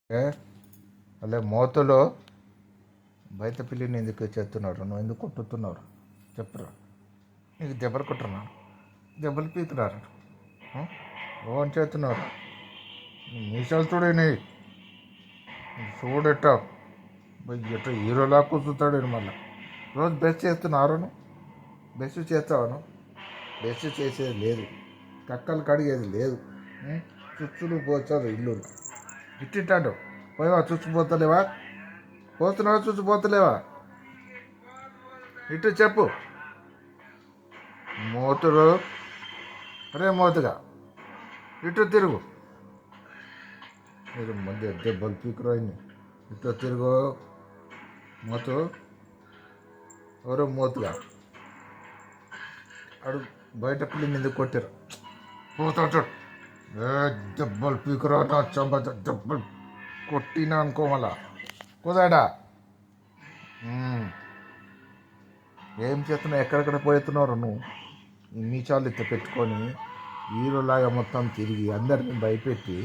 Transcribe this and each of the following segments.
ఏ అలా మోతలో బయట పిల్లిని ఎందుకు చేస్తున్నారు? నువ్వు ఎందుకు కొట్టుతున్నారు? చెప్పురా. నీకు దెబ్బలు కొట్టున్నాను, దెబ్బలు పీకున్నారు. ఓన్ చేస్తున్నారు. మీసాలు చూడని చూడట ఎట్లా హీరోలా కూర్చుతాడు. మళ్ళీ రోజు బెస్ట్ చేస్తున్నారు. బెస్ట్ చేస్తాను. బెస్ట్ చేసేది లేదు, కక్కలు కడిగేది లేదు. చుచ్చులు పోచారు ఇల్లు ఇట్టింటాడు. పోయావా? చుచ్చిపోతలేవా? పోతున్నావా? చుచ్చిపోతలేవా? ఇటు చెప్పు. మోతుడు రే మోతుగా ఇటు తిరుగు. మీరు మధ్య దెబ్బలు పీకురాయింది. ఇటు తిరుగు మోతు. ఎవరో మోతుగా అడు బయట పిల్లి మీద కొట్టారు. పోతాడు. దెబ్బలు పీకురా నా చంప దెబ్బలు కొట్టినా అనుకో మళ్ళా కుదాడా. ఏం చేస్తున్నావు? ఎక్కడెక్కడ పోతున్నావు నువ్వు? ఈ మీచాలు ఇట్లా పెట్టుకొని హీరోలాగా మొత్తం తిరిగి అందరిని భయపెట్టి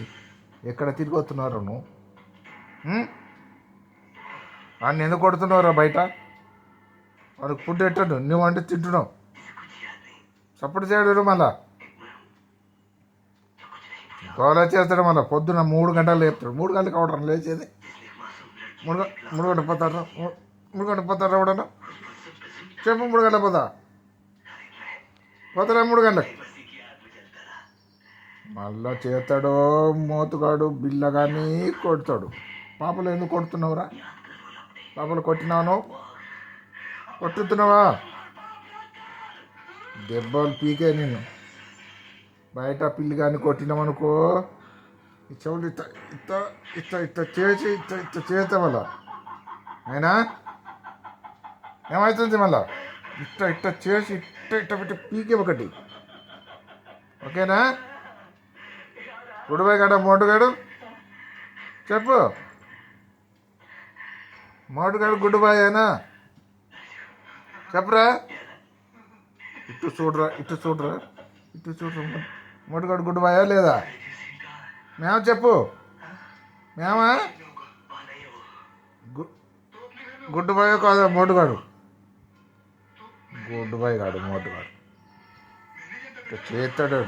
ఎక్కడ తిరిగి వస్తున్నారు నువ్వు? వాడిని ఎందుకు కొడుతున్నావురా బయట? వాడికి ఫుడ్ ఎట్టాడు, నువ్వు అంటే తింటున్నావు. సపోర్ట్ చేయడు. మళ్ళా గోలా చేస్తాడు. మళ్ళీ పొద్దున్న 3 గంటలు లేపుతాడు. 3 గంటలకు అవడం లేచేది. 3 గంటలు పోతాడు. 3 గంటలు పోతాడు ఎవడన్నా చెప్పు. 3 గంటలకు పోతాడా? 3 గంటలకు మళ్ళా చేస్తాడో మోతుగాడు బిల్ల కానీ కొడతాడు. పాపలు ఎందుకు కొడుతున్నావురా? పాపలు కొట్టినాను, కొట్టుతున్నావా? దెబ్బలు పీకే నిన్ను. బయట పిల్లి కానీ కొట్టినామనుకో ఈ చెవులు ఇట్ట ఇట్ట ఇట్ట ఇట్ట చేసి ఇట్ట ఇట్ట చేస్తా మళ్ళా. అయినా ఏమవుతుంది మళ్ళా? ఇట్ట ఇట్ట చేసి ఇట్ట ఇట్ట పెట్టి పీకే ఒకటి. ఓకేనా? గుడిబాయ్ గడ మోటుగాడు చెప్పు. మోటుగాడు గుడిబాయ్ అయినా చెప్పరా. ఇటు చూడరా, ఇటు చూడరా, ఇటు చూడరా. మోటుగాడు గుడిబాయా లేదా? మేమ చెప్పు. మేమా గుడ్డుబాయ్ కాదా? మోటుగాడు గుడ్డుబాయ్ కాడు, మోటుగాడు చేస్తాడు.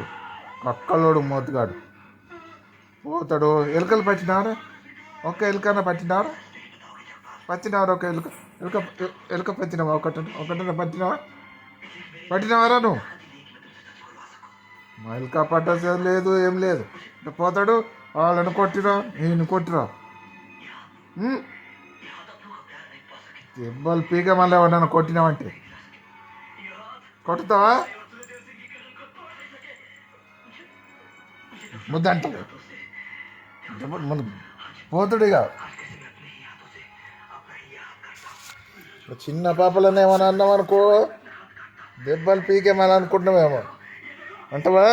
కక్కలోడు మోతుగాడు పోతాడు. ఎలుకలు పట్టినారా? ఒక్క ఎలుకన్నా పట్టినారా? పట్టినవారా? ఒక ఎలుక ఎలుక ఎలుక పట్టినావా? ఒకటన్నా పట్టినవారా నువ్వు? మా ఎలుక పట్టేది లేదు, ఏం లేదు. పోతాడు. వాళ్ళని కొట్టిరా, నేను కొట్టిరా. దెబ్బలు పీక మళ్ళీ ఎవరన్నా కొట్టినావంటే కొట్టుతావా? ముద్దంటాడు. ముందు పోతుడు. ఇక చిన్న పాపలనే ఏమన్నా అన్నామనుకో దెబ్బలు పీకేమని అనుకుంటున్నామేమో అంటవా?